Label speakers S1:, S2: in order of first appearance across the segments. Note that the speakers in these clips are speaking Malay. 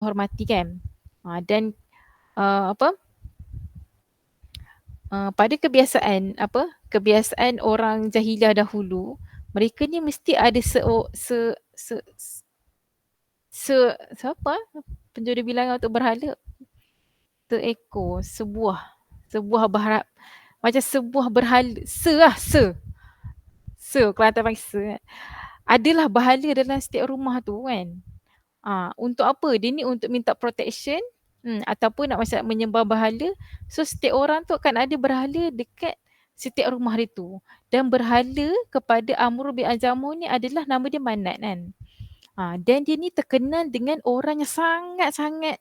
S1: hormati kan. Dan pada kebiasaan orang Jahiliah dahulu, mereka ni mesti ada siapa penjuru bilangan untuk berhala, seekor, sebuah berhala, macam sebuah berhala, Kelantan panggil kan. Adalah berhala dalam setiap rumah tu kan. Untuk apa? Dia ni untuk minta protection, ataupun nak macam menyembah berhala. So setiap orang tu akan ada berhala dekat setiap rumah dia tu. Dan berhala kepada Amr bin Al-Jamuh ni adalah nama dia Manat kan. Dan dia ni terkenal dengan orang yang sangat-sangat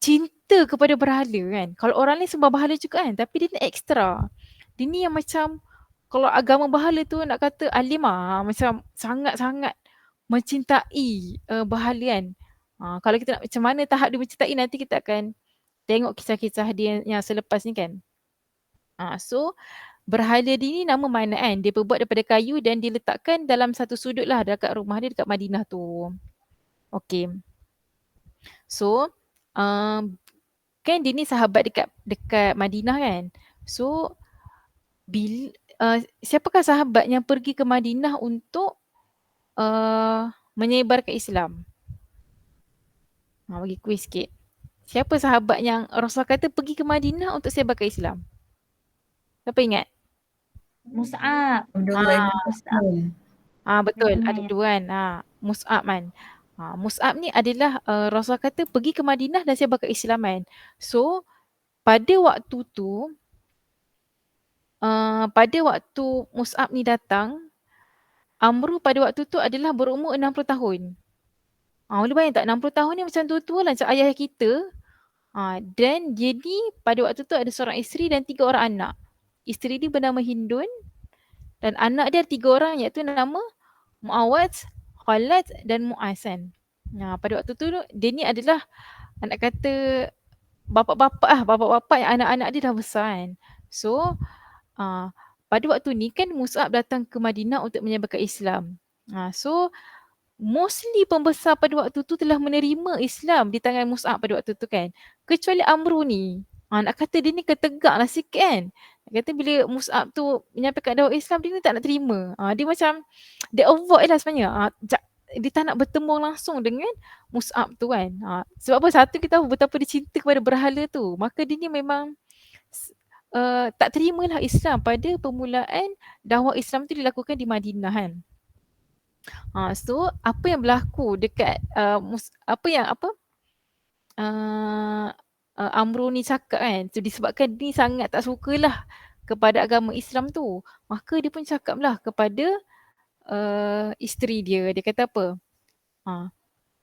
S1: cinta kepada berhala kan. Kalau orang lain sembah berhala juga kan, tapi dia ni ekstra. Dia ni yang macam, kalau agama berhala tu nak kata alim macam sangat-sangat mencintai berhala kan. Kalau kita nak macam mana tahap dia mencintai, nanti kita akan tengok kisah-kisah dia yang selepas ni kan. So berhala dia ni nama Manat kan. Dia berbuat daripada kayu dan diletakkan dalam satu sudut lah dekat rumah dia dekat Madinah tu. Okay. So kan dia ni sahabat dekat Madinah kan. So siapakah sahabat yang pergi ke Madinah untuk menyebarkan Islam? Bagi kuis sikit. Siapa sahabat yang Rasulullah kata pergi ke Madinah untuk sebarkan Islam? Siapa ingat?
S2: Mus'ab.
S3: Abdullah bin Mas'ud.
S1: Betul, ada dua kan. Mus'ab kan. Mus'ab ni adalah Rasulullah kata pergi ke Madinah dan sebarkan Islam kan. So pada waktu tu Mus'ab ni datang, Amru pada waktu tu adalah berumur 60 tahun. Boleh bayang tak 60 tahun ni macam tua-tua lah macam ayah kita. Dan dia ni pada waktu tu ada seorang isteri dan 3 orang anak. Isteri dia bernama Hindun dan anak dia 3 orang iaitu nama Muawaz, Khalad dan Mu'az kan. Pada waktu tu dia ni adalah nak kata bapak-bapak yang anak-anak dia dah besar kan. So pada waktu ni kan Mus'ab datang ke Madinah untuk menyebarkan Islam. So mostly pembesar pada waktu tu telah menerima Islam di tangan Mus'ab pada waktu tu kan. Kecuali Amru ni. Nak kata dia ni ketegak lah sikit kan. Nak kata bila Mus'ab tu menyampaikan dakwah Islam, dia ni tak nak terima. Dia macam, dia avoid lah sebenarnya. Dia tak nak bertemu langsung dengan Mus'ab tu kan. Sebab apa? Satu, kita tahu betapa dia cinta kepada berhala tu. Maka dia ni memang tak terimalah Islam pada permulaan dakwah Islam tu dilakukan di Madinah kan. So apa yang berlaku dekat Amru ni cakap kan, so disebabkan dia sangat tak sukalah kepada agama Islam tu, maka dia pun cakaplah kepada isteri dia. Dia kata apa?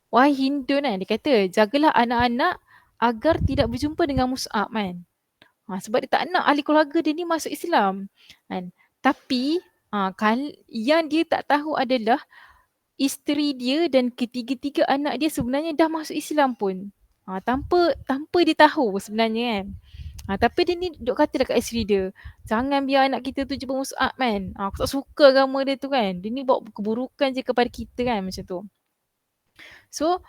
S1: Wahai Hindun kan, dia kata jagalah anak-anak agar tidak berjumpa dengan Mus'ab kan. Sebab dia tak nak ahli keluarga dia ni masuk Islam kan. Tapi yang dia tak tahu adalah isteri dia dan ketiga-tiga anak dia sebenarnya dah masuk Islam pun. Tanpa dia tahu sebenarnya kan. Tapi dia ni duk kata dekat isteri dia, jangan biar anak kita tu jumpa Mus'ab kan. Aku tak suka agama dia tu kan. Dia ni bawa keburukan je kepada kita kan, macam tu. So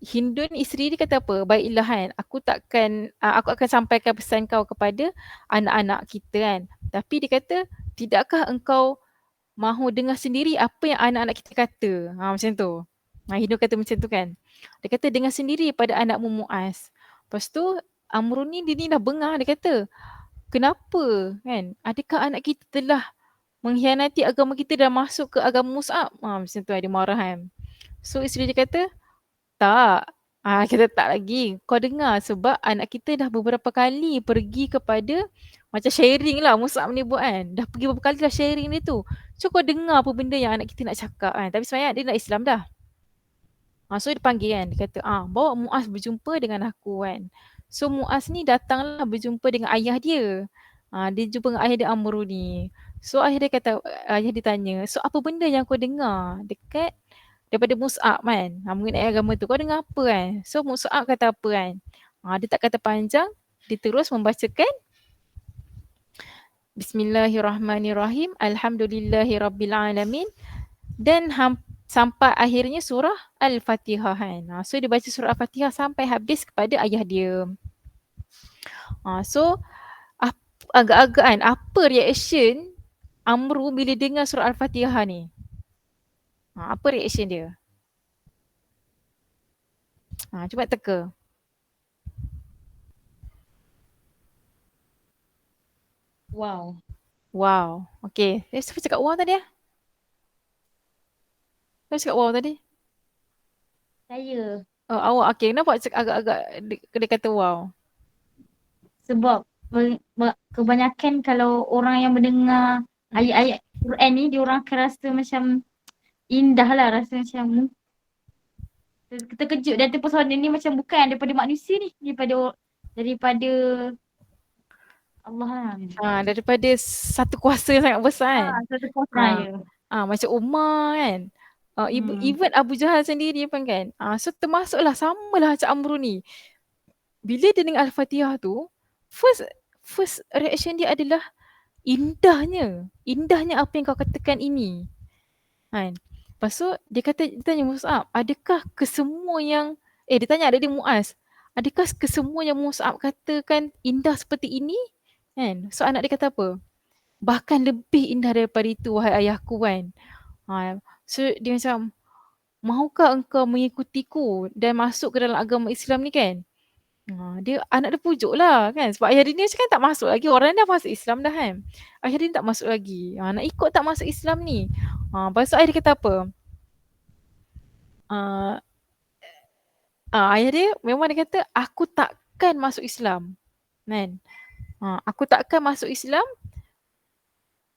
S1: Hindun isteri dia kata apa? Baiklah kan, aku akan sampaikan pesan kau kepada anak-anak kita kan. Tapi dia kata, tidakkah engkau mahu dengar sendiri apa yang anak-anak kita kata? Macam tu. Hindun kata macam tu kan. Dia kata dengar sendiri pada anakmu Mu'az. Lepas tu Amru ni dia ni dah bengah, dia kata, kenapa kan? Adakah anak kita telah mengkhianati agama kita dan masuk ke agama Mus'ab? Macam tu dia marah kan. So isteri dia kata, tak. Kita tak lagi. Kau dengar, sebab anak kita dah beberapa kali pergi kepada macam sharing lah Mus'ab ni buat kan. Dah pergi beberapa kali dah sharing dia tu. So kau dengar apa benda yang anak kita nak cakap kan. Tapi sebenarnya dia nak Islam dah. So dia panggil kan. Dia kata bawa Mu'az berjumpa dengan aku kan. So Mu'az ni datanglah berjumpa dengan ayah dia. Dia jumpa dengan ayah dia Amru ni. So ayah dia tanya, so apa benda yang kau dengar daripada Mus'ab kan, mengenai agama tu, kau dengar apa kan? So Mus'ab kata apa kan? Dia tak kata panjang, dia terus membacakan Bismillahirrahmanirrahim, Alhamdulillahirabbilalamin. Dan sampai akhirnya surah Al-Fatihah kan. So dia baca surah Al-Fatihah sampai habis kepada ayah dia. So agak-agak kan apa reaction Amru bila dengar surah Al-Fatihah ni? Apa reaction dia? Cuba teka.
S2: Wow.
S1: Wow. Okay. Siapa cakap wow tadi? Siapa cakap wow tadi?
S2: Saya.
S1: Oh, awak. Okay. Kenapa awak cakap agak-agak dia kata wow?
S2: Sebab kebanyakan kalau orang yang mendengar ayat-ayat Quran ni, dia orang akan rasa macam indah lah. Rasa macam terkejut dan terpesona ni macam bukan daripada manusia ni. Daripada Allah lah.
S1: Daripada satu kuasa yang sangat besar kan?
S2: Satu kuasa
S1: Ah,
S2: ya.
S1: Macam Umar kan. Even Abu Jahal sendiri pun kan. So termasuklah samalah macam Amru ni. Bila dia dengar Al-Fatihah tu, first reaction dia adalah indahnya. Indahnya apa yang kau katakan ini. Kan? Lepas tu dia tanya Mus'ab, adakah kesemua yang dia tanya adik dia Muaz, adakah kesemua yang Mus'ab katakan indah seperti ini? Kan? So anak dia kata apa? Bahkan lebih indah daripada itu wahai ayahku kan. So dia macam, mahukah engkau mengikutiku dan masuk ke dalam agama Islam ni kan? Anak dia pujuk lah kan. Sebab ayah dia ni macam kan tak masuk lagi. Orang dah masuk Islam dah kan. Ayah dia tak masuk lagi. Nak ikut tak masuk Islam ni. Lepas tu ayah dia kata apa? Ayah dia memang dia kata, aku takkan masuk Islam. Kan? Aku takkan masuk Islam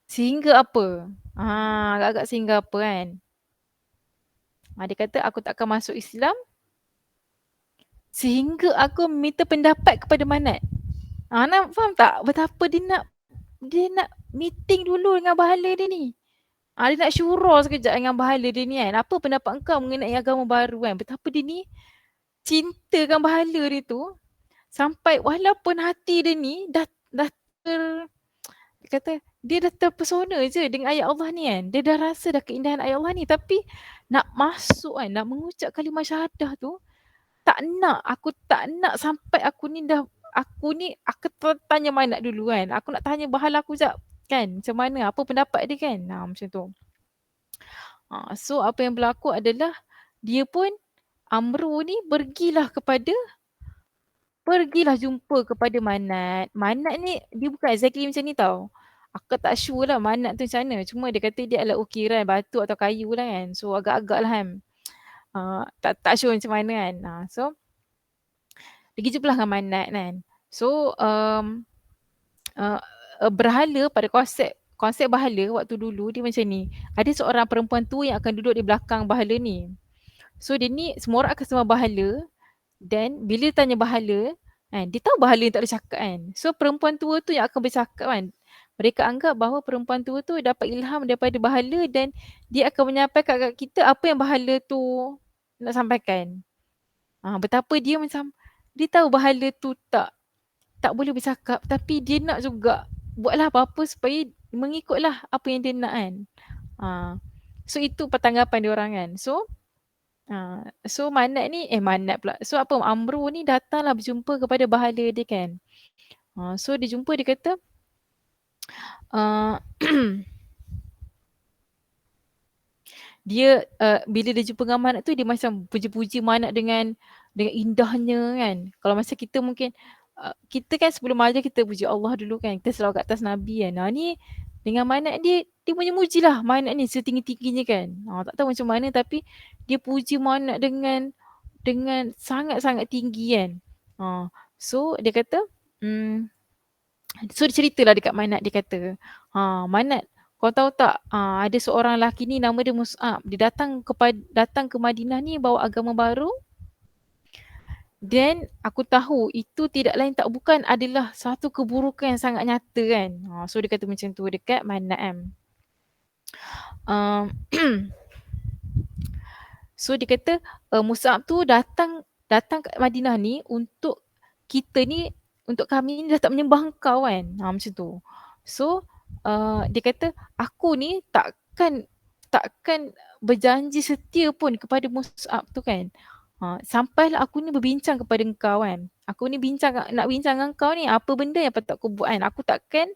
S1: sehingga apa? Agak-agak sehingga apa kan? Dia kata aku takkan masuk Islam sehingga aku minta pendapat kepada Manat. Nak faham tak betapa dia nak meeting dulu dengan bahala dia ni. Dia nak syura sekejap dengan bahala dia ni kan. Apa pendapat engkau mengenai agama baru kan. Betapa dia ni cintakan bahala dia tu. Sampai walaupun hati dia ni dah dia kata dia dah terpesona je dengan ayat Allah ni kan. Dia dah rasa dah keindahan ayat Allah ni. Tapi nak masuk kan, nak mengucap kalimah syahadah tu, aku tak nak sampai aku ni tanya Manat dulu kan. Aku nak tanya bahala aku sekejap kan. Macam mana, apa pendapat dia kan. Macam tu. So apa yang berlaku adalah dia pun, Amru ni pergilah jumpa kepada Manat. Manat ni dia bukan exactly macam ni tau. Aku tak sure lah Manat tu macam mana. Cuma dia kata dia adalah ukiran batu atau kayu lah kan. So agak-agak lah kan. Tak sure macam mana kan. So dia pergi jumpa lah dengan Manat kan. So berhala pada konsep bahala waktu dulu dia macam ni. Ada seorang perempuan tu yang akan duduk di belakang bahala ni. So dia ni semua orang akan sembah bahala. Dan bila tanya bahala kan, dia tahu bahala ni tak boleh cakap kan. So perempuan tua tu yang akan bercakap kan. Mereka anggap bahawa perempuan tua tu dapat ilham daripada bahala dan dia akan menyampaikan kat kita apa yang bahala tu nak sampaikan. Betapa dia macam dia tahu bahala tu tak boleh bercakap tapi dia nak juga buatlah apa-apa supaya mengikutlah apa yang dia nak kan. So itu pertanggapan dia orang kan. So Manat pula. So Amru ni datanglah berjumpa kepada bahala dia kan. So dia jumpa, dia kata dia bila dia jumpa dengan Manat tu dia macam puji-puji Manat dengan indahnya kan. Kalau masa kita mungkin kita kan sebelum ajar kita puji Allah dulu kan. Kita selawat kat atas Nabi kan. Ni dengan Manat dia memuji lah Manat ni setinggi-tingginya kan. Tak tahu macam mana tapi dia puji Manat dengan sangat-sangat tinggi kan. So dia kata so dia ceritalah dekat Manat, dia kata Manat, kau tahu tak ada seorang lelaki ni nama dia Mus'ab. Dia datang ke Madinah ni bawa agama baru. Dan aku tahu itu tidak lain tak bukan adalah satu keburukan yang sangat nyata kan. So dia kata macam tu dekat Manat kan. So dia kata Mus'ab tu datang ke Madinah ni untuk kami ni dah tak menyembah engkau kan. Macam tu. So dia kata aku ni takkan berjanji setia pun kepada Mus'ab tu kan. Sampailah aku ni berbincang kepada engkau kan. Aku ni nak bincang dengan kau ni, apa benda yang patut aku buat kan.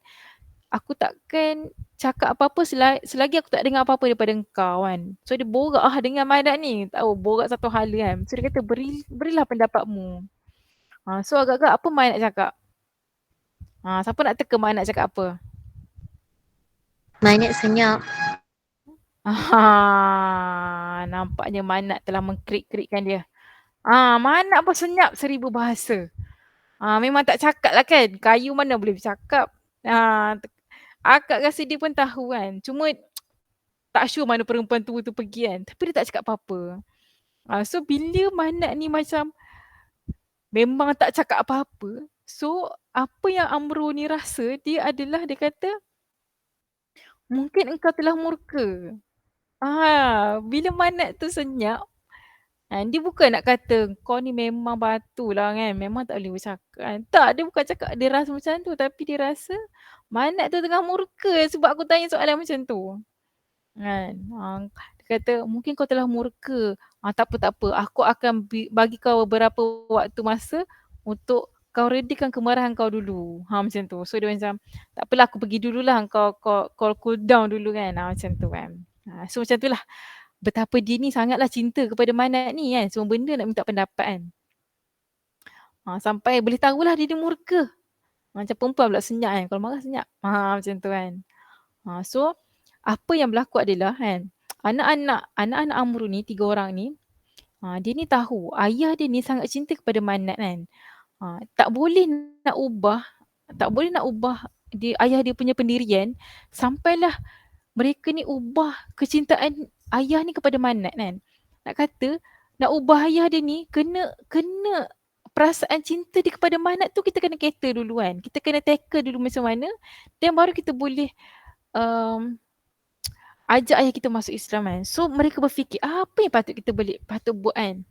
S1: Aku takkan cakap apa-apa selagi aku tak dengar apa-apa daripada engkau kan. So dia borak dengan Madat ni. Tahu borak satu hal kan. So dia kata berilah pendapatmu. So agak-agak apa Mak nak cakap? Siapa nak teka Mak nak cakap apa?
S3: Manat senyap.
S1: Nampaknya Manat telah mengkrik-krikkan dia. Manat pun senyap 1000 bahasa. Memang tak cakap lah kan. Kayu mana boleh bercakap. Akak rasa dia pun tahu kan. Cuma tak sure mana perempuan tu pergi kan. Tapi dia tak cakap apa-apa. So bila Manat ni macam memang tak cakap apa-apa. So apa yang Amro ni rasa dia adalah dia kata mungkin engkau telah murka. Bila Manat tu senyap, dia bukan nak kata kau ni memang batu lah kan. Memang tak boleh bercakap kan. Tak, dia bukan cakap dia rasa macam tu. Tapi dia rasa Manat tu tengah murka sebab aku tanya soalan macam tu. Kan. Dia kata mungkin kau telah murka. Tak apa. Aku akan bagi kau beberapa waktu masa untuk kau redakan kemarahan kau dulu. Macam tu. So dia macam tak apalah aku pergi dululah. Kau cool down dulu kan. Macam tu kan. So macam tu lah. Betapa dia ni sangatlah cinta kepada Manat ni kan. Semua benda nak minta pendapat kan. Sampai boleh tahulah dia ni murka. Macam perempuan pula senyap kan. Kalau marah senyap. Macam tu kan. So apa yang berlaku adalah kan. Anak-anak Amru ni, 3 orang ni. Dia ni tahu ayah dia ni sangat cinta kepada Manat kan. Tak boleh nak ubah ayah dia punya pendirian. Sampailah mereka ni ubah kecintaan ayah ni kepada Manat kan. Nak kata nak ubah ayah dia ni kena perasaan cinta dia kepada Manat tu kita kena cater dulu kan. Kita kena tackle dulu macam mana dan baru kita boleh ajak ayah kita masuk Islam kan. So mereka berfikir apa yang patut buat kan.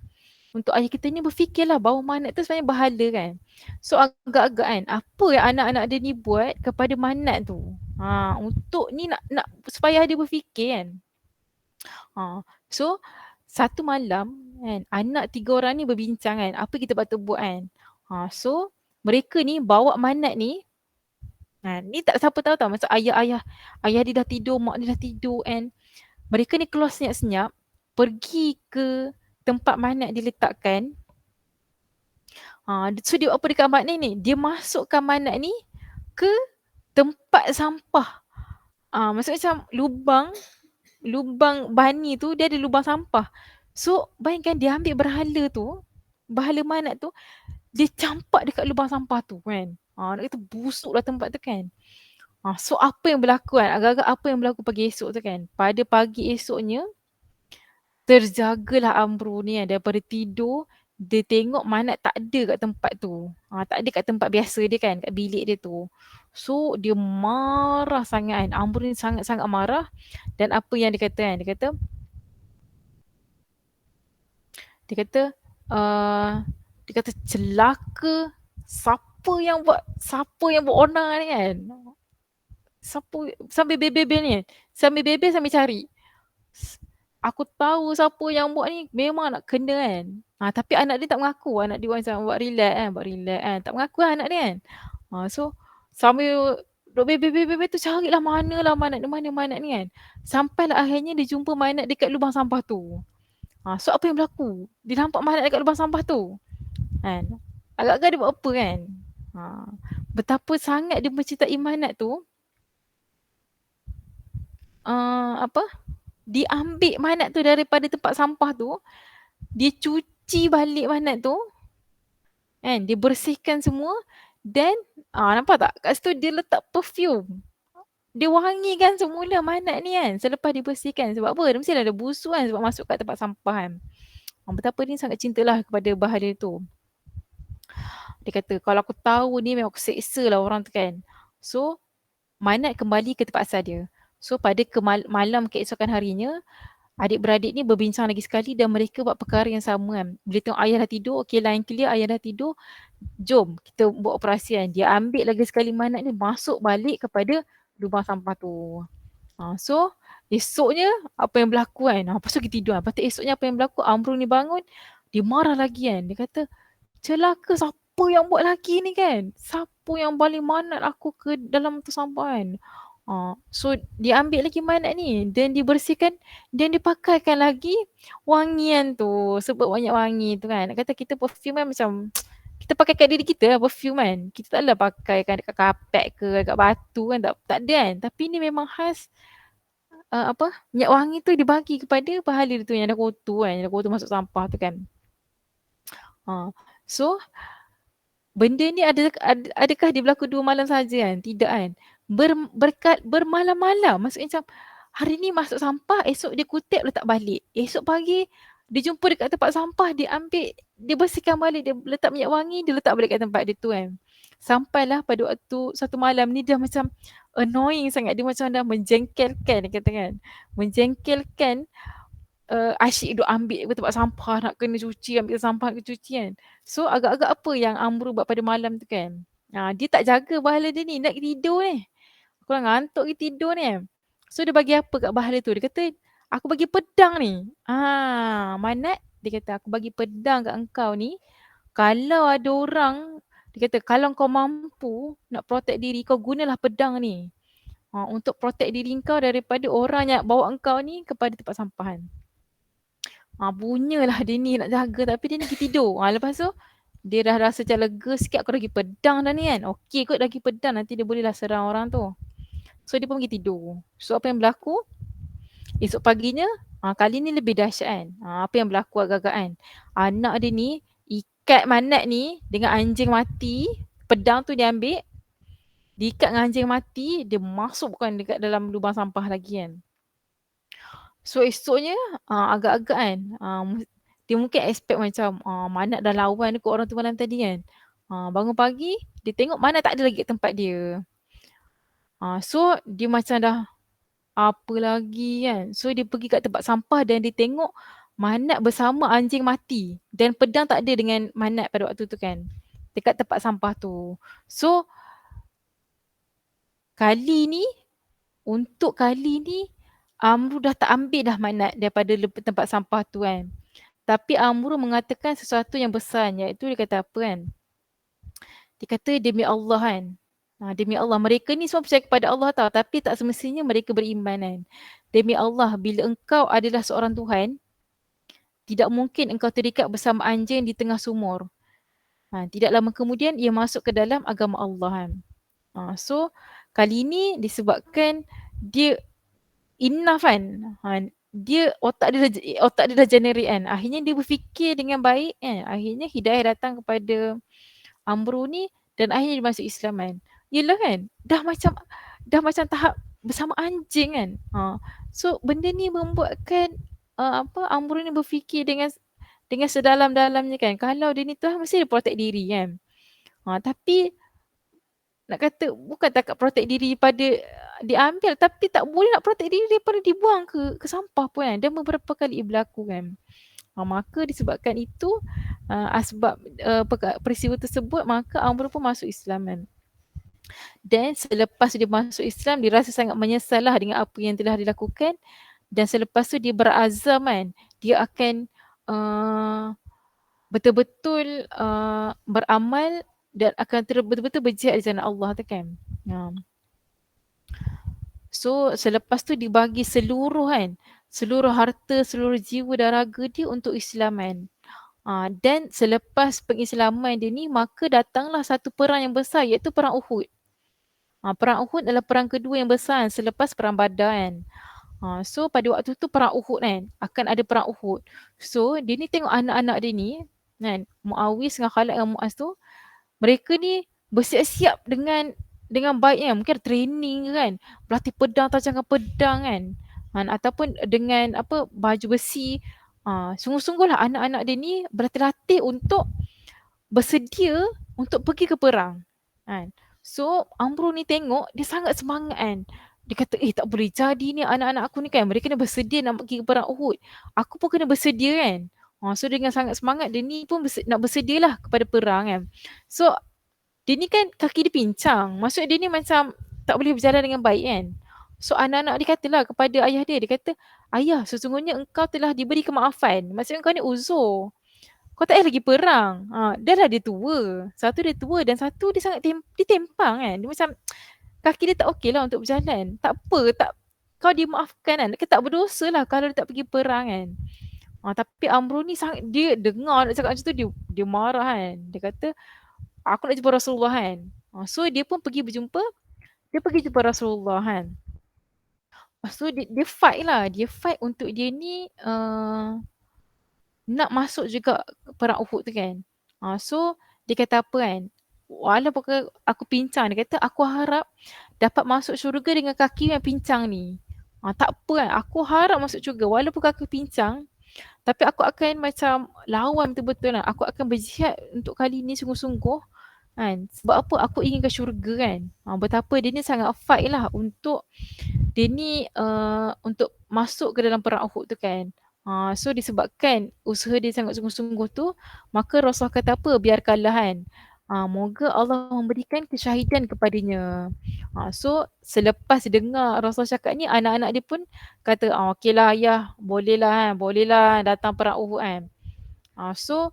S1: Untuk ayah kita ni berfikirlah bahawa Manat tu sebenarnya berhala kan. So agak-agak kan apa yang anak-anak dia ni buat kepada Manat tu. Untuk ni nak supaya dia berfikir kan. So satu malam kan anak 3 orang ni berbincang kan apa kita patut buat kan. So mereka ni bawa Manat ni. Ni tak siapa tahu tau masa ayah dia dah tidur, mak dia dah tidur kan. Mereka ni keluar senyap-senyap pergi ke tempat Manat diletakkan. So dia apa dekat Manat ni? Dia masukkan Manat ni ke tempat sampah. Maksudnya macam lubang bani tu dia ada lubang sampah. So bayangkan dia ambil berhala Manat tu, dia campak dekat lubang sampah tu kan. Nak kata busuklah tempat tu kan. So apa yang berlaku kan? Agak-agak apa yang berlaku pagi esok tu kan? Pada pagi esoknya, terjagalah Amro ni kan. Daripada tidur, dia tengok Manat tak ada kat tempat tu. Tak ada kat tempat biasa dia kan, kat bilik dia tu. So dia marah sangat kan. Amro ni sangat-sangat marah. Dan apa yang dia kata kan? Dia kata celaka. Siapa yang buat onar ni kan? Sambil bebel ni kan? Sambil cari. Aku tahu siapa yang buat ni memang nak kena kan. Tapi anak dia tak mengaku. Anak dia macam buat relax kan. Tak mengaku lah anak dia kan. So sambil duk bebel tu carilah mana Manat ni kan. Sampailah akhirnya dia jumpa Manat dekat lubang sampah tu. So apa yang berlaku? Dia nampak Manat dekat lubang sampah tu. Kan? Agak-agak dia buat apa kan? Betapa sangat dia mencintai Manat tu. Dia ambil Manat tu daripada tempat sampah tu. Dia cuci balik Manat tu. Kan? Dia bersihkan semua. Dan nampak tak? Kat situ dia letak perfume. Dia wangikan semula Manat ni kan. Selepas dia bersihkan. Sebab apa? Dia mestilah ada busuk kan. Sebab masuk kat tempat sampah kan. Betapa dia sangat cintalah kepada bahala tu. Dia kata kalau aku tahu ni memang aku seksa lah orang tu kan. So Manat kembali ke tempat asal dia. So pada malam keesokan harinya, adik-beradik ni berbincang lagi sekali dan mereka buat perkara yang sama kan. Bila tengok ayah dah tidur, okay line clear, ayah dah tidur, jom kita buat operasi kan. Dia ambil lagi sekali Manat ni masuk balik kepada lubang sampah tu. So esoknya apa yang berlaku kan. Lepas tu kita tidur kan. Lepas tu esoknya apa yang berlaku, Amru ni bangun, dia marah lagi kan. Dia kata, celaka siapa yang buat lagi ni kan? Siapa yang balik manat aku ke dalam tu sampah kan? So dia ambil lagi manat ni dan dibersihkan dan dipakaikan lagi wangian tu. Sebab banyak wangi tu kan. Nak kata kita perfume kan macam kita pakai kat diri kita lah perfume kan. Kita taklah pakai kan dekat kapet ke dekat batu kan. Tak ada kan. Tapi ni memang khas minyak wangi tu dibagi kepada pahala dia tu yang dah kotor kan. Yang dah kotor masuk sampah tu kan. So benda ni adakah dia berlaku 2 malam saja kan? Tidak kan. Bermalam-malam. Maksudnya macam hari ni masuk sampah, esok dia kutip letak balik. Esok pagi dia jumpa dekat tempat sampah, dia ambil, dia bersihkan balik, dia letak minyak wangi, dia letak balik kat tempat dia tu kan. Sampailah pada waktu satu malam ni dah macam annoying sangat. Dia macam dah menjengkelkan, dia kata kan. Menjengkelkan asyik duk ambil ke tempat sampah, nak kena cuci, ambil sampah nak kena cuci kan. So agak-agak apa yang Amru buat pada malam tu kan. Dia tak jaga bahala dia ni, nak tidur ni. Aku dah ngantuk pergi tidur ni. So dia bagi apa kat bahala tu? Dia kata, aku bagi pedang ni. Manat, dia kata aku bagi pedang kat engkau ni. Kalau ada orang, dia kata kalau kau mampu nak protect diri, kau gunalah pedang ni. Untuk protect diri kau daripada orang yang bawa engkau ni kepada tempat sampahan. Punyalah dia ni nak jaga tapi dia ni pergi tidur. Lepas tu dia dah rasa macam lega sikit, aku dah pergi pedang dah ni kan. Okey kot dah pergi pedang, nanti dia bolehlah serang orang tu. So dia pun pergi tidur. So apa yang berlaku? Esok paginya, kali ni lebih dahsyat kan. Apa yang berlaku agak-agak kan. Anak dia ni ikat manat ni dengan anjing mati. Pedang tu dia ambil, diikat dengan anjing mati, dia masukkan dekat dalam lubang sampah lagi kan. So esoknya agak-agak kan, dia mungkin expect macam Manat dah lawan kot orang tu malam tadi kan. Bangun pagi, dia tengok Manat tak ada lagi kat tempat dia. So dia macam dah apa lagi kan. So dia pergi kat tempat sampah dan dia tengok Manat bersama anjing mati. Dan pedang tak ada dengan Manat pada waktu tu kan. Dekat tempat sampah tu. So untuk kali ni Amru dah tak ambil dah Manat daripada tempat sampah tu kan. Tapi Amru mengatakan sesuatu yang besar, iaitu dia kata apa kan. Dia kata demi Allah kan. Demi Allah, mereka ni semua percaya kepada Allah tau, tapi tak semestinya mereka beriman kan. Demi Allah, bila engkau adalah seorang Tuhan, tidak mungkin engkau terikat bersama anjing di tengah sumur. Tidak lama kemudian ia masuk ke dalam agama Allah kan. So kali ni disebabkan dia enough kan. Dia otak dia dah generate kan. Akhirnya dia berfikir dengan baik kan. Akhirnya hidayah datang kepada Amru ni dan akhirnya dia masuk Islam kan. Yelah kan, dah macam tahap bersama anjing kan. So benda ni membuatkan Amru ni berfikir dengan sedalam-dalamnya kan. Kalau dia ni Tuhan mesti dia protect diri kan. Tapi nak kata bukan takat protect diri daripada diambil, tapi tak boleh nak protect diri daripada dibuang ke sampah pun kan. Dan beberapa kali berlaku kan. Maka disebabkan itu asbab peristiwa tersebut, maka Amru pun masuk Islam kan. Dan selepas dia masuk Islam, dia rasa sangat menyesal lah dengan apa yang telah dilakukan. Dan selepas tu dia berazam kan, dia akan betul-betul beramal dan akan betul-betul berjihad di jalan Allah tu kan. So selepas tu dibagi seluruh harta, seluruh jiwa dan raga dia untuk Islam kan. Dan selepas pengislaman dia ni, maka datanglah satu perang yang besar, iaitu perang Uhud. Perang Uhud adalah perang kedua yang besar selepas perang Badar kan. So pada waktu tu perang Uhud kan, akan ada perang Uhud. So dia ni tengok anak-anak dia ni kan, Muawis dengan Khalid dengan Muaz tu, mereka ni bersiap-siap dengan baik kan. Mungkin ada training kan, berlatih pedang, tajamkan pedang kan, ataupun dengan baju besi. Sungguh-sungguhlah anak-anak dia ni berlatih-latih untuk bersedia untuk pergi ke perang kan. So Amru ni tengok, dia sangat semangat kan. Dia kata tak boleh jadi ni anak-anak aku ni kan, mereka ni bersedia nak pergi ke perang Uhud, aku pun kena bersedia kan. So dengan sangat semangat, dia ni pun nak bersedialah kepada perang kan. So dia ni kan kaki dia pincang, maksud dia ni macam tak boleh berjalan dengan baik kan. So anak-anak dia katalah kepada ayah dia kata, "Ayah, sesungguhnya engkau telah diberi kemaafan. Maksudnya engkau ni uzur. Kau tak payah lagi perang." Dah lah dia tua. Satu dia tua dan satu dia sangat dia tempang kan. Dia macam kaki dia tak okey lah untuk berjalan. Tak apa, kau dimaafkan kan. Dia tak berdosa lah kalau dia tak pergi perang kan. Tapi Amru ni sangat, dia dengar nak cakap macam tu, dia marah kan. Dia kata, aku nak jumpa Rasulullah kan. So dia pun pergi jumpa Rasulullah kan. Lepas tu dia fight lah. Dia fight untuk dia ni nak masuk juga perang Uhud tu kan. So dia kata apa kan, walaupun aku pincang, dia kata aku harap dapat masuk syurga dengan kaki yang pincang ni. Tak apa kan, aku harap masuk syurga walaupun kaki pincang, tapi aku akan macam lawan betul-betul kan. Aku akan berjihad untuk kali ni sungguh-sungguh kan. Sebab apa, aku inginkan syurga kan. Betapa dia ni sangat fight lah untuk dia ni untuk masuk ke dalam perang Uhud tu kan. So disebabkan usaha dia sangat sungguh-sungguh tu, maka Rasulullah kata apa, biarkanlah kan. Moga Allah memberikan kesyahidan kepadanya. So selepas dengar Rasulullah cakap ni, anak-anak dia pun kata, okeylah ayah, bolehlah datang perang Uhud kan. So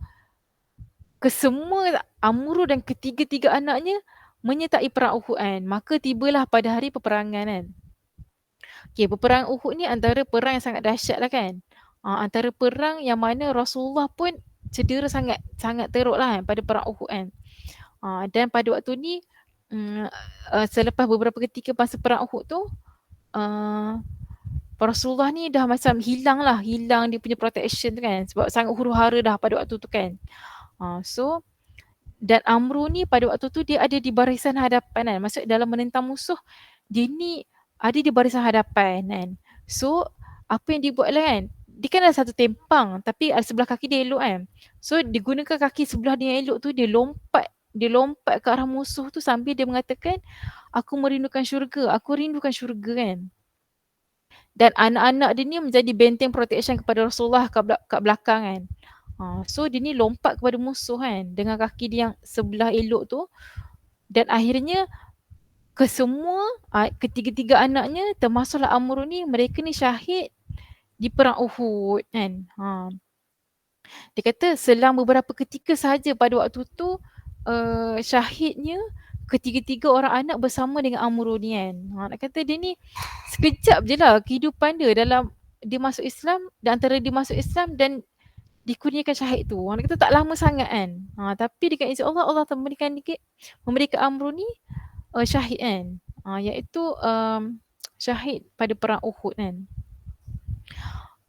S1: kesemua Amru dan ketiga-tiga anaknya menyertai perang Uhud kan. Maka tibalah pada hari peperangan kan. Okay, peperangan Uhud ni antara perang yang sangat dahsyat lah kan. Antara perang yang mana Rasulullah pun cedera sangat teruk lah kan pada perang Uhud kan. Dan pada waktu ni selepas beberapa ketika masa perang Uhud tu, Rasulullah ni dah macam hilang dia punya protection tu kan, sebab sangat huru-hara dah pada waktu tu kan. So dan Amru ni pada waktu tu dia ada di barisan hadapan kan. Maksud dalam menentang musuh, dia ni ada di barisan hadapan kan. So apa yang dia buat lah kan, dia kan ada satu tempang tapi sebelah kaki dia elok kan. So dia gunakan kaki sebelah dia yang elok tu, dia lompat ke arah musuh tu sambil dia mengatakan, aku rindukan syurga kan. Dan anak-anak dia ni menjadi benteng protection kepada Rasulullah kat belakang kan. So dia ni lompat kepada musuh kan dengan kaki dia yang sebelah elok tu. Dan akhirnya ketiga-tiga anaknya termasuklah Amr ni, mereka ni syahid di perang Uhud kan. Dia kata selang beberapa ketika sahaja pada waktu tu syahidnya ketiga-tiga orang anak bersama dengan Amr ni kan. Nak kata dia ni sekejap je lah kehidupan dia dalam dia masuk Islam, dan antara dia masuk Islam dan dikurniakan syahid tu. Orang kata tak lama sangat kan. Tapi dengan izin Allah, Allah memberikan Amru ni syahid kan. Iaitu syahid pada perang Uhud kan.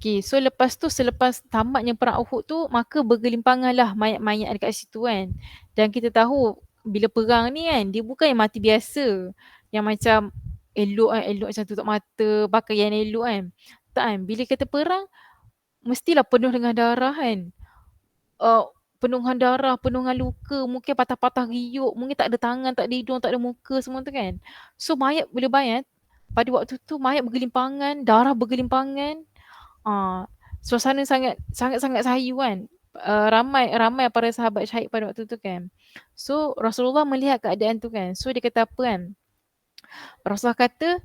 S1: Okay, so selepas tamatnya perang Uhud tu, maka bergelimpanganlah mayat-mayat dekat situ kan. Dan kita tahu bila perang ni kan, dia bukan yang mati biasa. Yang macam elok macam tutup mata, pakaian elok kan. Tak kan, bila kita perang, mestilah penuh dengan darah kan. Penuh dengan darah, penuh dengan luka, mungkin patah-patah riuk, mungkin tak ada tangan, tak ada hidung, tak ada muka semua tu kan. So mayat, boleh bayang pada waktu tu mayat bergelimpangan, darah bergelimpangan. Suasana sangat sayu kan. Ramai para sahabat syahid pada waktu tu kan. So Rasulullah melihat keadaan tu kan. So dia kata apa kan? Rasulullah kata,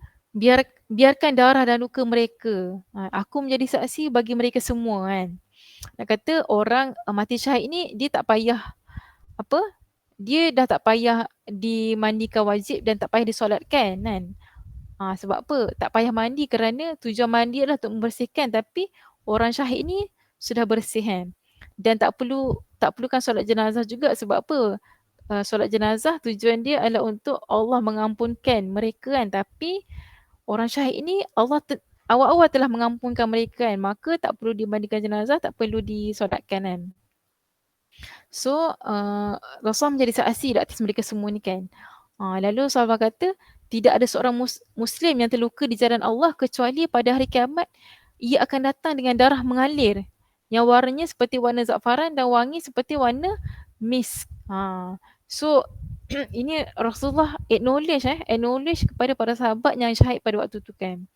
S1: biarkan darah dan luka mereka. Aku menjadi saksi bagi mereka semua kan. Nak kata orang mati syahid ni, dia tak payah dia dah tak payah dimandikan wajib dan tak payah disolatkan kan. Sebab apa? Tak payah mandi kerana tujuan mandi adalah untuk membersihkan, tapi orang syahid ni sudah bersih kan. Dan tak perlukan solat jenazah juga. Sebab apa? Solat jenazah tujuan dia adalah untuk Allah mengampunkan mereka kan. Tapi orang syahid ni Allah awal-awal telah mengampunkan mereka kan. Maka tak perlu dimandikan jenazah, tak perlu disolatkan kan. So Rasulullah menjadi saksi di atas mereka semua ni kan. Lalu sahabat kata, tidak ada seorang Muslim yang terluka di jalan Allah kecuali pada hari kiamat ia akan datang dengan darah mengalir yang warnanya seperti warna za'faran dan wangi seperti warna misk. So ini Rasulullah acknowledge kepada para sahabat yang syahid pada waktu tu kan.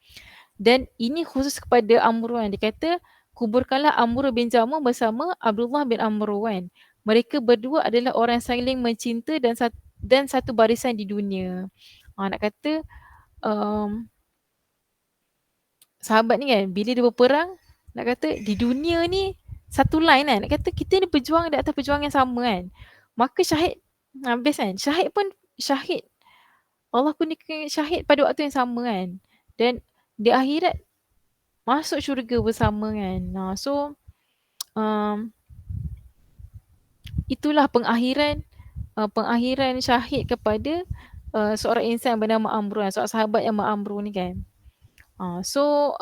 S1: Dan ini khusus kepada Amr kan. Dia kata, kuburkanlah Amr bin Jamuh bersama Abdullah bin Amr kan. Mereka berdua adalah orang yang saling mencinta dan satu barisan di dunia. Nak kata sahabat ni kan, bila dia berperang, nak kata di dunia ni satu line kan, nak kata kita ni berjuang di atas perjuangan yang sama kan. Maka syahid, best kan, syahid pun syahid, Allah kurniakan syahid pada waktu yang sama kan. Dan di akhirat masuk syurga bersama kan. So itulah pengakhiran syahid kepada seorang insan bernama Amru, seorang sahabat yang Amru ni kan. So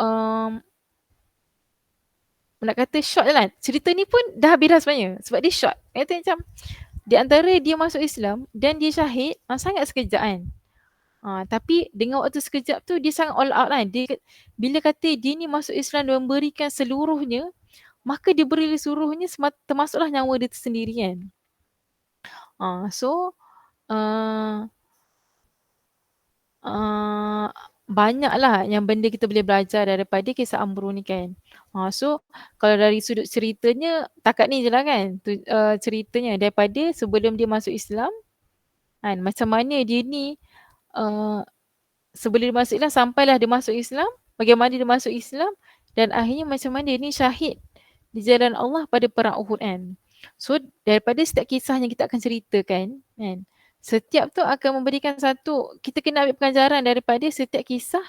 S1: nak kata short lah. Cerita ni pun dah habis dah sebenarnya. Sebab dia short. Kata macam di antara dia masuk Islam dan dia syahid, sangat sekejap kan. Tapi dengan waktu sekejap tu dia sangat all out kan. Dia, bila kata dia ni masuk Islam dan memberikan seluruhnya, maka dia beri seluruhnya termasuklah nyawa dia sendiri kan. So banyaklah yang benda kita boleh belajar daripada kisah Amru ni kan. So kalau dari sudut ceritanya takat ni je lah kan, ceritanya daripada sebelum dia masuk Islam kan, macam mana dia ni sebelum dia masuk Islam sampailah dia masuk Islam, bagaimana dia masuk Islam dan akhirnya macam mana dia ni syahid di jalan Allah pada perang Uhud kan. So daripada setiap kisah yang kita akan ceritakan kan, setiap tu akan memberikan satu, kita kena ambil pengajaran daripada setiap kisah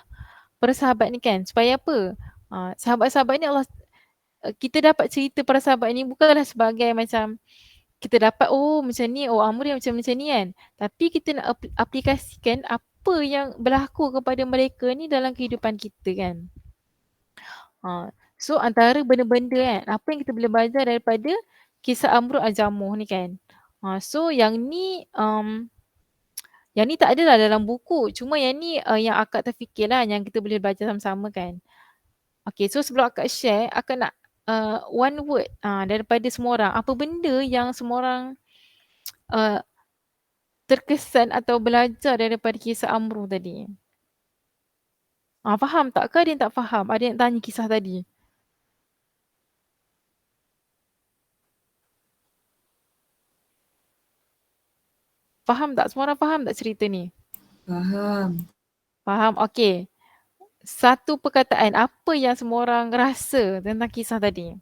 S1: para sahabat ni kan. Supaya apa? Sahabat-sahabat ni Allah, kita dapat cerita para sahabat ni bukanlah sebagai macam kita dapat macam ni, Amr macam ni kan. Tapi kita nak aplikasikan apa yang berlaku kepada mereka ni dalam kehidupan kita kan. So antara benda-benda kan, apa yang kita boleh belajar daripada kisah Amr al-Jamuh ni kan. So yang ni tak adalah dalam buku. Cuma yang ni yang akak terfikir lah, yang kita boleh belajar sama-sama kan. Okay, so sebelum akak share, akak nak one word daripada semua orang. Apa benda yang semua orang terkesan atau belajar daripada kisah Amru tadi? Faham tak ke ada yang tak faham? Ada yang tanya kisah tadi? Faham tak? Semua orang faham tak cerita ni?
S3: Faham.
S1: Faham? Okay. Satu perkataan, apa yang semua orang rasa tentang kisah tadi?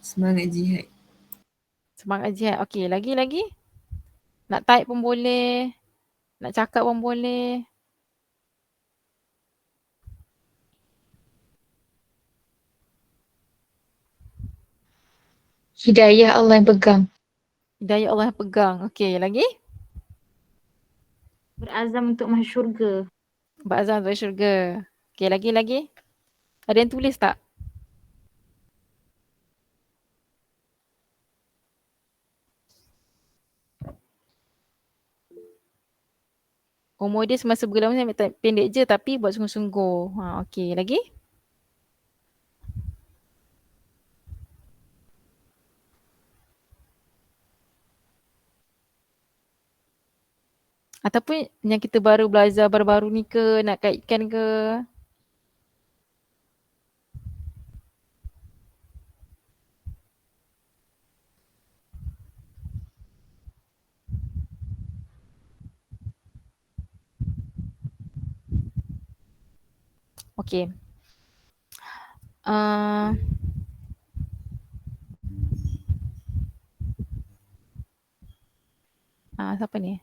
S3: Semangat jihad.
S1: Semangat jihad. Okay, lagi-lagi? Nak type pun boleh. Nak cakap pun boleh.
S2: Hidayah Allah yang pegang.
S1: Hidayah Allah yang pegang. Okay, lagi?
S2: Berazam untuk masuk syurga.
S1: Berazam untuk syurga. Okay, lagi-lagi? Ada yang tulis tak? Umur dia semasa bergulama pendek je tapi buat sungguh-sungguh. Okay, lagi? Ataupun yang kita baru belajar baru-baru ni ke, nak kaitkan ke? Okay. Siapa ni?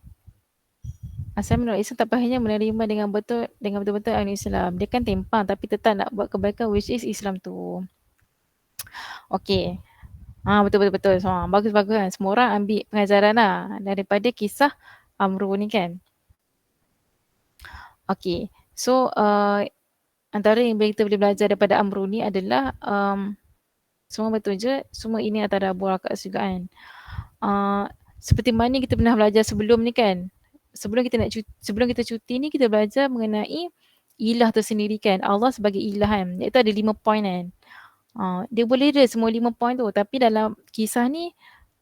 S1: Asal menurut Islam tak payahnya menerima dengan betul-betul agama Islam. Dia kan timpang tapi tetap nak buat kebaikan, which is Islam tu. Okay. Betul-betul. So, bagus-bagus kan. Semua orang ambil pengajaran lah daripada kisah Amru ni kan. Okay. So, antara yang kita boleh belajar daripada Amru ni adalah semua betul je. Semua ini antara buah akak juga kan. Seperti mana kita pernah belajar sebelum ni kan. Sebelum kita cuti ni kita belajar mengenai ilah tu sendiri kan. Allah sebagai ilah kan. Iaitu ada 5 poin kan. Dia boleh ada semua 5 poin tu. Tapi dalam kisah ni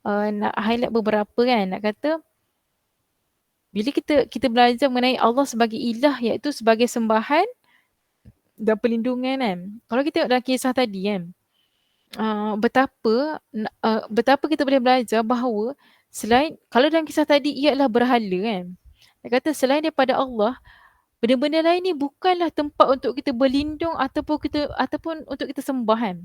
S1: nak highlight beberapa kan. Nak kata bila kita belajar mengenai Allah sebagai ilah, iaitu sebagai sembahan dan perlindungan kan. Kalau kita tengok dalam kisah tadi kan, betapa kita boleh belajar bahawa selain, kalau dalam kisah tadi ia adalah berhala kan. Dia kata selain daripada Allah, benda-benda lain ni bukanlah tempat untuk kita berlindung ataupun untuk kita sembah kan.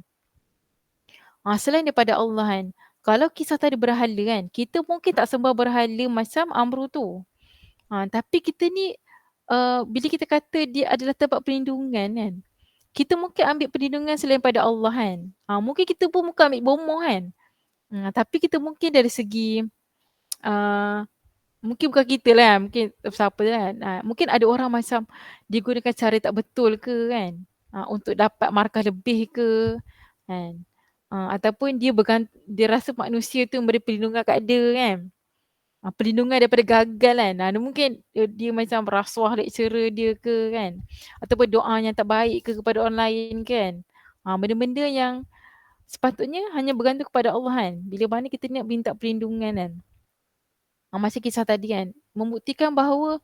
S1: Selain daripada Allah kan. Kalau kisah tadi berhala kan, kita mungkin tak sembah berhala macam Amru tu. Tapi kita ni bila kita kata dia adalah tempat perlindungan kan, kita mungkin ambil perlindungan selain pada Allah kan. Mungkin kita pun bukan ambil bomoh kan. Tapi kita mungkin dari segi mungkin bukan kita lah, mungkin siapa lah kan. Mungkin ada orang macam dia gunakan cara tak betul ke kan, untuk dapat markah lebih ke kan. Ataupun dia rasa manusia tu memberi perlindungan kat dia kan. Perlindungan daripada gagal kan. Mungkin dia macam rasuah lecturer dia ke kan. Ataupun doa yang tak baik ke kepada orang lain kan. Benda-benda yang sepatutnya hanya bergantung kepada Allah kan. Bila mana kita nak minta perlindungan kan. Macam kisah tadi kan. Membuktikan bahawa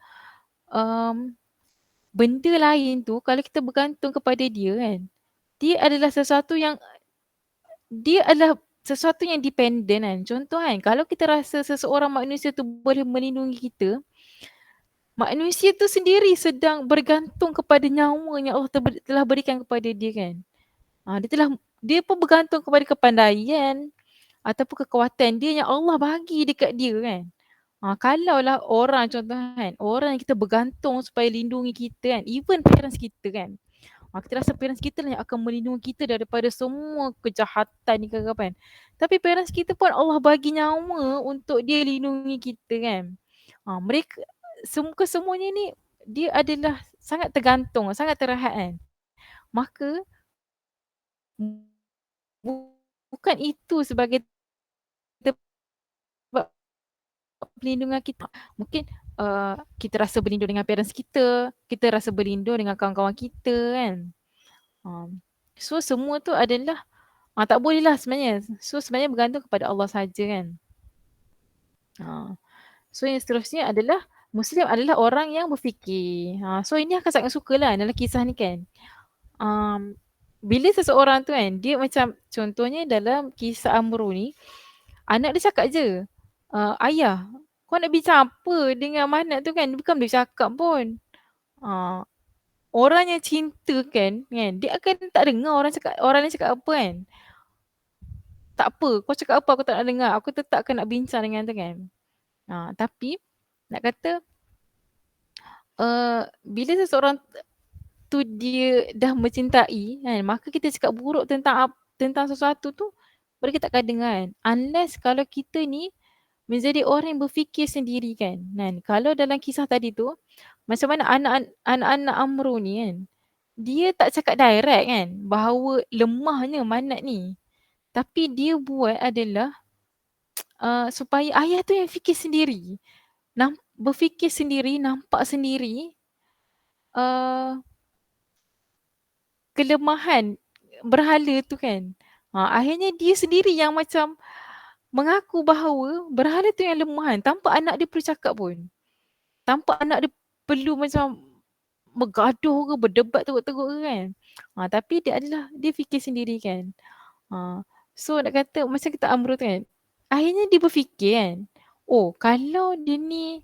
S1: benda lain tu kalau kita bergantung kepada dia kan. Dia adalah sesuatu yang dependent kan. Contoh kan, kalau kita rasa seseorang manusia tu boleh melindungi kita, manusia tu sendiri sedang bergantung kepada nyawa yang Allah telah berikan kepada dia kan. Dia pun bergantung kepada kepandaian ataupun kekuatan dia yang Allah bagi dekat dia kan. Kalaulah orang contoh kan, orang yang kita bergantung supaya lindungi kita kan, even parents kita kan. Kita rasa parents kita lah yang akan melindungi kita daripada semua kejahatan ni ke apa kan. Tapi parents kita pun Allah bagi nyawa untuk dia lindungi kita kan. Mereka kesemuanya ni dia adalah sangat tergantung, sangat terhad kan. Maka bukan itu sebagai sebab perlindungan kita. Mungkin kita rasa berlindung dengan parents kita rasa berlindung dengan kawan-kawan kita kan. So semua tu adalah tak boleh lah sebenarnya. So sebenarnya bergantung kepada Allah saja kan. So yang seterusnya adalah Muslim adalah orang yang berfikir. So ini akan sangat suka lah dalam kisah ni kan. Bila seseorang tu kan, dia macam contohnya dalam kisah Amru ni, anak dia cakap je, ayah, kau nak bincang apa dengan Manat tu kan? Dia bukan boleh cakap pun. Orang yang cinta kan, dia akan tak dengar orang yang cakap apa kan. Tak apa, kau cakap apa aku tak nak dengar. Aku tetap akan nak bincang dengan tu kan. Tapi nak kata bila seseorang tu dia dah mencintai kan, maka kita cakap buruk tentang sesuatu tu mereka takkan dengar kan. Unless kalau kita ni menjadi orang yang berfikir sendiri kan. Kalau dalam kisah tadi tu, macam mana anak-anak Amru ni kan, dia tak cakap direct kan bahawa lemahnya Manat ni. Tapi dia buat adalah supaya ayah tu yang fikir sendiri. Berfikir sendiri, nampak sendiri kelemahan berhala tu kan. Akhirnya dia sendiri yang macam mengaku bahawa berhala tu yang lemah kan, tanpa anak dia perlu cakap pun. Tanpa anak dia perlu macam bergaduh ke, berdebat teruk-teruk ke kan. Tapi dia fikir sendiri kan. So nak kata macam kita Amru tu kan, akhirnya dia berfikir kan, kalau dia ni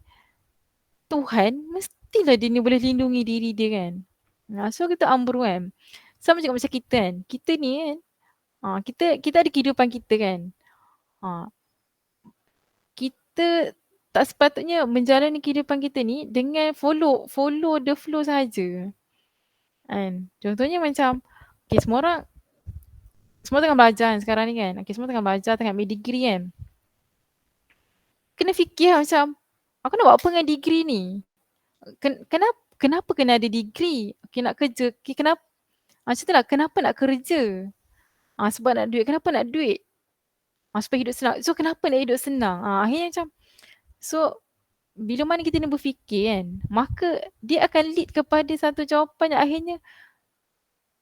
S1: Tuhan, mestilah dia ni boleh lindungi diri dia kan. So kita Amru kan, sama juga macam kita kan. Kita ni kan, kita ada kehidupan kita kan. Kita tak sepatutnya menjalani kehidupan kita ni dengan follow the flow saja. Kan? Contohnya macam semua tengah belajar kan sekarang ni kan. Semua tengah belajar, tengah ambil degree kan. Kena fikir macam, aku nak buat apa dengan degree ni? Kenapa kena ada degree? Nak kerja. Kenapa? Macam tu lah, kenapa nak kerja? Sebab nak duit. Kenapa nak duit? Supaya hidup senang. So kenapa nak hidup senang? Akhirnya macam, so bila mana kita ni berfikir kan, maka dia akan lead kepada satu jawapan yang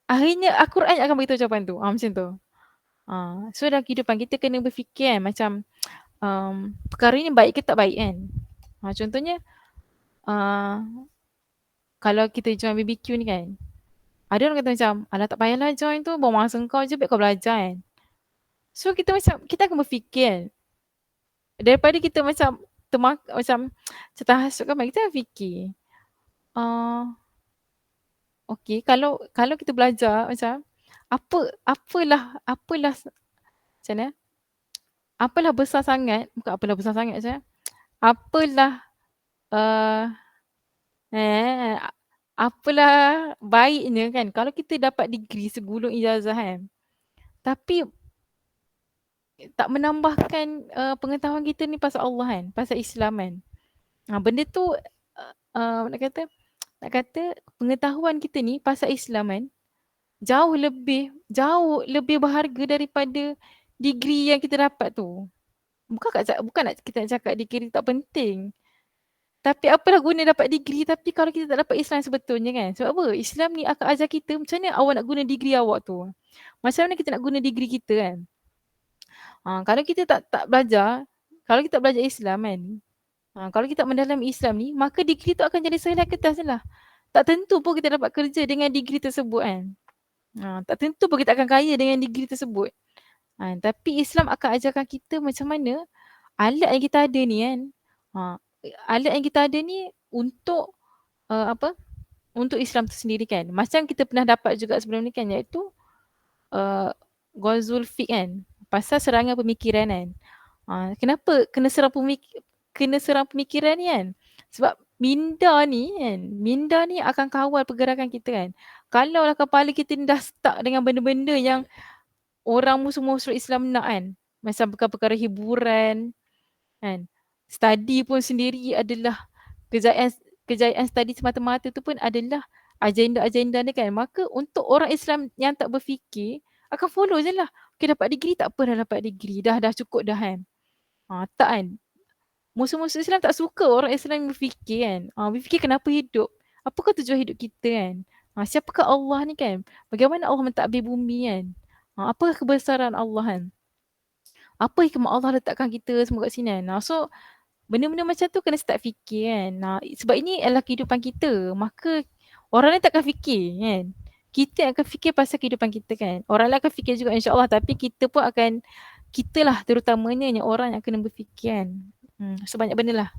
S1: akhirnya Al-Quran akan beritahu jawapan tu. Macam tu. So dalam kehidupan kita kena berfikir kan, macam perkara ni baik ke tak baik kan. Contohnya kalau kita join BBQ ni kan, ada orang kata macam, alah tak payahlah join tu, buang masa kau je, biar kau belajar kan. So kita akan berfikir kan, daripada kita macam macam terhasut kan, kita fikir okey, kalau kita belajar macam apalah macam mana, apalah besar sangat, bukan apalah besar sangat macam apalah uh, apalah baiknya kan kalau kita dapat degree segulung ijazah kan, tapi tak menambahkan pengetahuan kita ni pasal Allah kan, pasal Islam kan. Benda tu nak kata pengetahuan kita ni pasal Islam kan jauh lebih berharga daripada degree yang kita dapat tu. Bukan nak kita nak cakap degree tak penting. Tapi apalah guna dapat degree tapi kalau kita tak dapat Islam sebetulnya kan. Sebab apa? Islam ni akan ajar kita macam mana awak nak guna degree awak tu. Macam mana kita nak guna degree kita kan. Kalau kita tak belajar, kalau kita tak belajar Islam kan, kalau kita tak mendalami Islam ni, maka degree tu akan jadi sehelai kertas je lah. Tak tentu pun kita dapat kerja dengan degree tersebut kan. Tak tentu pun kita akan kaya dengan degree tersebut. Tapi Islam akan ajarkan kita macam mana alat yang kita ada ni kan. Alat yang kita ada ni untuk untuk Islam tu sendiri kan. Macam kita pernah dapat juga sebelum ni kan, iaitu Ghazul Fiqh kan, pasal serangan pemikiran kan. Kenapa kena serang pemikiran ni kan? Sebab minda ni akan kawal pergerakan kita kan. Kalaulah kepala kita ni dah stuck dengan benda-benda yang orang musuh-musuh Islam nak kan, macam perkara-perkara hiburan kan, study pun sendiri adalah kejayaan study semata-mata tu pun adalah agenda-agenda ni kan. Maka untuk orang Islam yang tak berfikir akan follow je lah. Okay, dapat degree tak apa, dah dapat degree, dah cukup dah kan. Tak kan. Musuh-musuh Islam tak suka orang Islam yang berfikir kan. Berfikir kenapa hidup, apakah tujuan hidup kita kan. Siapakah Allah ni kan, bagaimana Allah mentadbir bumi kan. Apakah kebesaran Allah kan, apa hikmah Allah letakkan kita semua kat sini kan. So benda-benda macam tu kena start fikir kan. Sebab ini adalah kehidupan kita, maka orang lain takkan fikir kan. Kita akan fikir pasal kehidupan kita kan. Orang lain akan fikir juga insya-Allah, tapi kita pun akan, kitalah terutamanya yang orang yang kena berfikir kan. Sebanyak benda lah.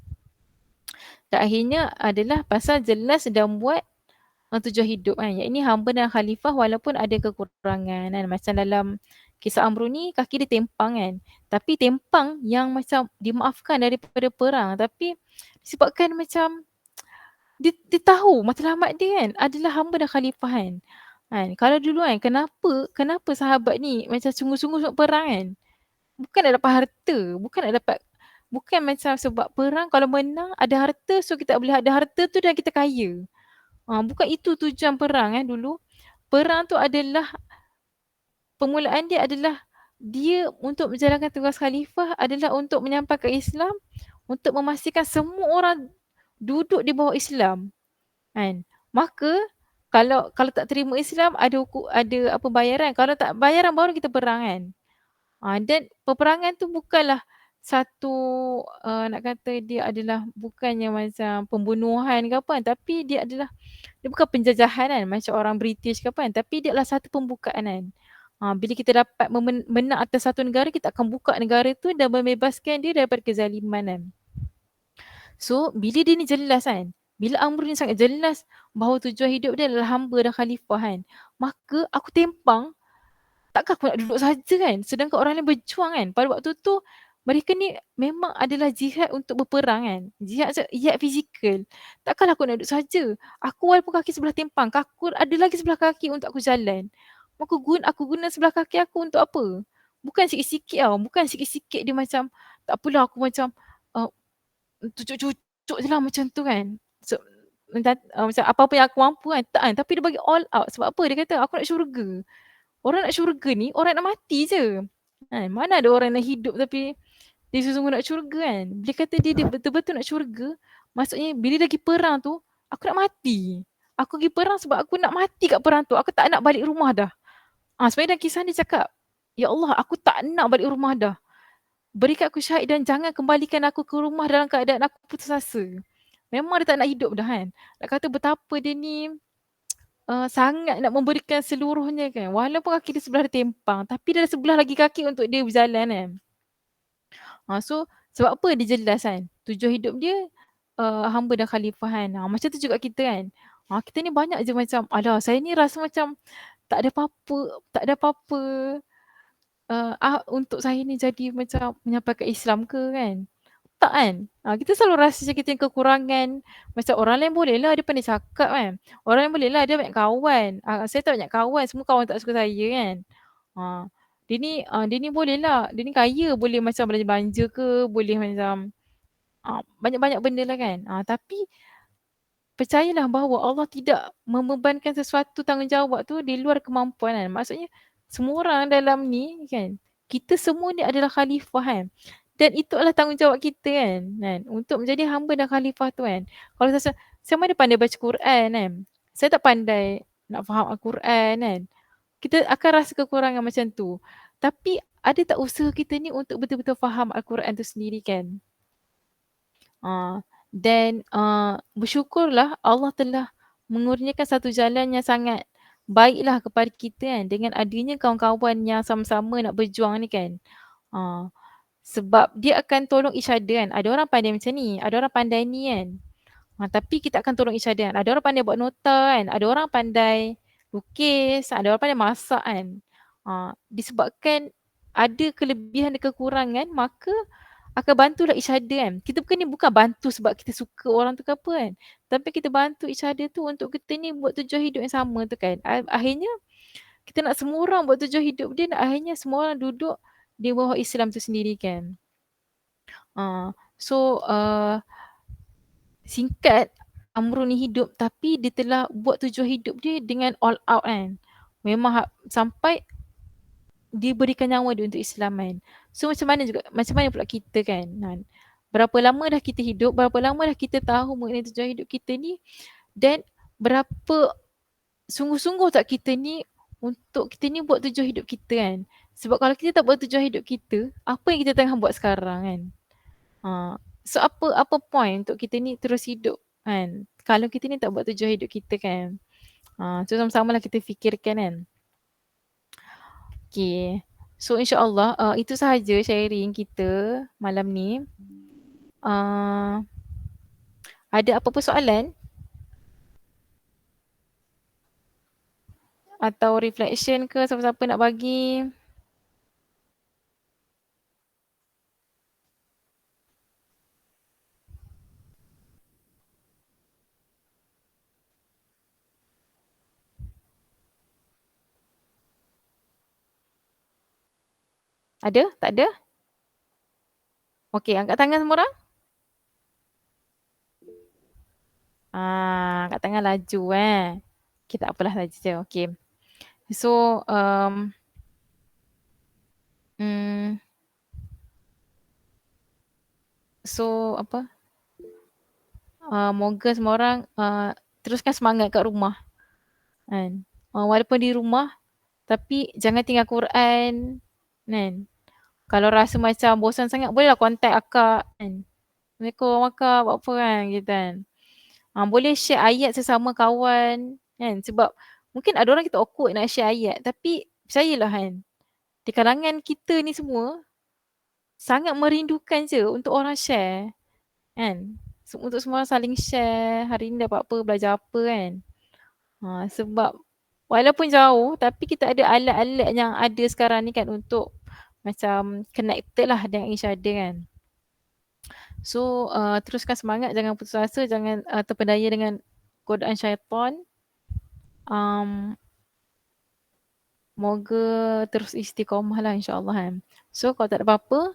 S1: Dan akhirnya adalah pasal jelas dan buat tujuan hidup kan. Yang ini hamba dan khalifah walaupun ada kekurangan kan. Macam dalam kisah Amru ni kaki dia tempang kan. Tapi tempang yang macam dimaafkan daripada perang. Tapi disebabkan macam dia tahu matlamat dia kan adalah hamba dan khalifah kan. Kalau dulu kan kenapa sahabat ni macam sungguh-sungguh perang kan. Bukan nak dapat harta. Bukan macam sebab perang kalau menang ada harta, so kita boleh ada harta tu dan kita kaya. Bukan itu tujuan perang dulu. Perang tu adalah, permulaan dia adalah dia untuk menjalankan tugas khalifah adalah untuk menyampaikan Islam, untuk memastikan semua orang duduk di bawah Islam kan. Maka kalau tak terima Islam ada apa bayaran. Kalau tak bayaran baru kita perang kan. Dan peperangan tu bukanlah satu nak kata dia adalah bukannya macam pembunuhan ke apa kan, tapi dia bukan penjajahan kan macam orang British ke apa kan, tapi dia adalah satu pembukaan kan. Bila kita dapat menang atas satu negara, kita akan buka negara tu dan membebaskan dia daripada kezaliman kan. So bila dia ni jelas kan, bila Amr ni sangat jelas bahawa tujuan hidup dia adalah hamba dan khalifah kan, maka aku tempang, takkan aku nak duduk saja kan sedangkan orang lain berjuang kan. Pada waktu tu mereka ni memang adalah jihad untuk berperang kan. Jihad fizikal. Takkanlah aku nak duduk saja. Aku walaupun kaki sebelah tempang, aku ada lagi sebelah kaki untuk aku jalan. Maka aku guna sebelah kaki aku untuk apa? Bukan sikit-sikit tau. Bukan sikit-sikit dia macam tak apalah aku macam cucuk-cucuk je lah macam tu kan. So, macam apa-apa yang aku mampu kan. Tak kan. Tapi dia bagi all out. Sebab apa? Dia kata aku nak syurga. Orang nak syurga ni orang nak mati je. Mana ada orang nak hidup tapi dia sesungguh nak syurga kan. Bila kata dia betul-betul nak syurga, maksudnya bila dia pergi perang tu, aku nak mati. Aku pergi perang sebab aku nak mati kat perang tu. Aku tak nak balik rumah dah. Sebenarnya dalam kisah ni cakap, ya Allah aku tak nak balik rumah dah. Berikan aku syahid dan jangan kembalikan aku ke rumah dalam keadaan aku putus asa. Memang dia tak nak hidup dah kan. Nak kata betapa dia ni sangat nak memberikan seluruhnya kan. Walaupun kaki dia sebelah dia tempang, tapi dia ada sebelah lagi kaki untuk dia berjalan kan. So Sebab apa dia jelas kan? Tujuan hidup dia hamba dan khalifah kan. Macam tu juga kita kan. Kita ni banyak je macam, alah saya ni rasa macam tak ada apa-apa untuk saya ni jadi macam menyampaikan Islam ke kan. Tak kan? Kita selalu rasa macam kita yang kekurangan. Macam orang lain boleh lah dia pandai cakap kan. Orang lain boleh lah dia banyak kawan. Saya tak banyak kawan, semua kawan tak suka saya kan. Dia ni boleh lah, dia ni kaya, boleh macam belanja-belanja ke, boleh macam banyak-banyak benda lah kan. Tapi percayalah bahawa Allah tidak membebankan sesuatu tanggungjawab tu di luar kemampuan kan. Maksudnya semua orang dalam ni kan, kita semua ni adalah khalifah kan. Dan itu adalah tanggungjawab kita kan, untuk menjadi hamba dan khalifah tu kan. Kalau saya mana pandai baca Quran kan, saya tak pandai nak faham Al-Quran kan. Kita akan rasa kekurangan macam tu. Tapi ada tak usaha kita ni untuk betul-betul faham Al-Quran tu sendiri kan. Dan bersyukurlah Allah telah mengurniakan satu jalan yang sangat baiklah kepada kita kan, dengan adanya kawan-kawan yang sama-sama nak berjuang ni kan. Sebab dia akan tolong each other kan. Ada orang pandai macam ni, ada orang pandai ni kan. Tapi kita akan tolong each other kan. Ada orang pandai buat nota kan, ada orang pandai lukis, ada orang pandai masak kan. Disebabkan ada kelebihan dan kekurangan, maka akan bantulah each other kan. Kita bukan bantu sebab kita suka orang tu ke apa kan. Tapi kita bantu each other tu untuk kita ni buat tujuan hidup yang sama tu kan. Akhirnya kita nak semua orang buat tujuan hidup dia, akhirnya semua orang duduk di bawah Islam tu sendiri kan. Singkat, Amrul ni hidup tapi dia telah buat tujuan hidup dia dengan all out kan. Memang sampai dia berikan nyawa dia untuk Islam kan. So macam mana pula kita kan. Berapa lama dah kita hidup, berapa lama dah kita tahu mengenai tujuan hidup kita ni, dan berapa sungguh-sungguh tak kita ni untuk kita ni buat tujuan hidup kita kan. Sebab kalau kita tak buat tujuan hidup kita, apa yang kita tengah buat sekarang kan. So apa point untuk kita ni terus hidup kan, kalau kita ni tak buat tujuan hidup kita kan. So sama-sama lah kita fikirkan kan. Okay, so insyaAllah itu sahaja sharing kita malam ni. Ada apa-apa soalan? Atau reflection ke siapa-siapa nak bagi? Ada? Tak ada? Okey, angkat tangan semua orang. Angkat tangan laju Okay, tak apalah, laju je. Okay. So, apa? Moga semua orang teruskan semangat kat rumah. Kan? Walaupun di rumah, tapi jangan tinggal Quran. Kan? Kalau rasa macam bosan sangat, bolehlah kontak akak kan. Assalamualaikum akak, buat apa kan gitu kan. Boleh share ayat sesama kawan kan. Sebab mungkin ada orang kita awkward nak share ayat. Tapi percayalah kan, di kalangan kita ni semua sangat merindukan je untuk orang share kan. Untuk semua orang saling share, hari ni dapat apa, belajar apa kan. Sebab walaupun jauh, tapi kita ada alat-alat yang ada sekarang ni kan untuk macam connected lah dengan each other kan. So teruskan semangat, jangan putus asa, jangan terpedaya dengan godaan syaitan. Moga terus istiqamah lah insyaAllah kan. So kalau tak ada apa-apa,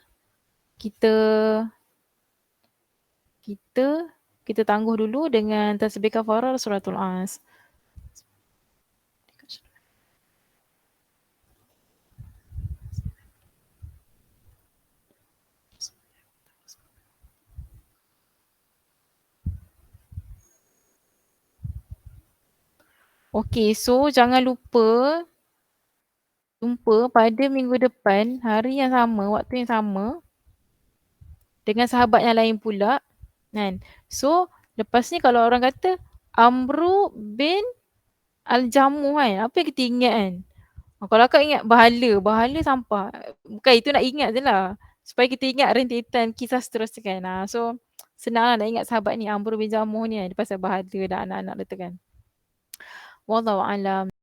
S1: kita tangguh dulu dengan tasbih kafarah suratul As. Okay, so jangan lupa jumpa pada minggu depan, hari yang sama, waktu yang sama, dengan sahabat yang lain pula kan. So lepas ni kalau orang kata Amru bin Al-Jamuh kan, apa yang kita ingat kan? Kalau akak ingat bahala sampah. Bukan, itu nak ingat je lah. Supaya kita ingat rentetan kisah seterusnya kan. So senang lah nak ingat sahabat ni Amr bin Jamuh ni kan, pasal bahagia dan anak-anak dia tu kan. Wallahu alam.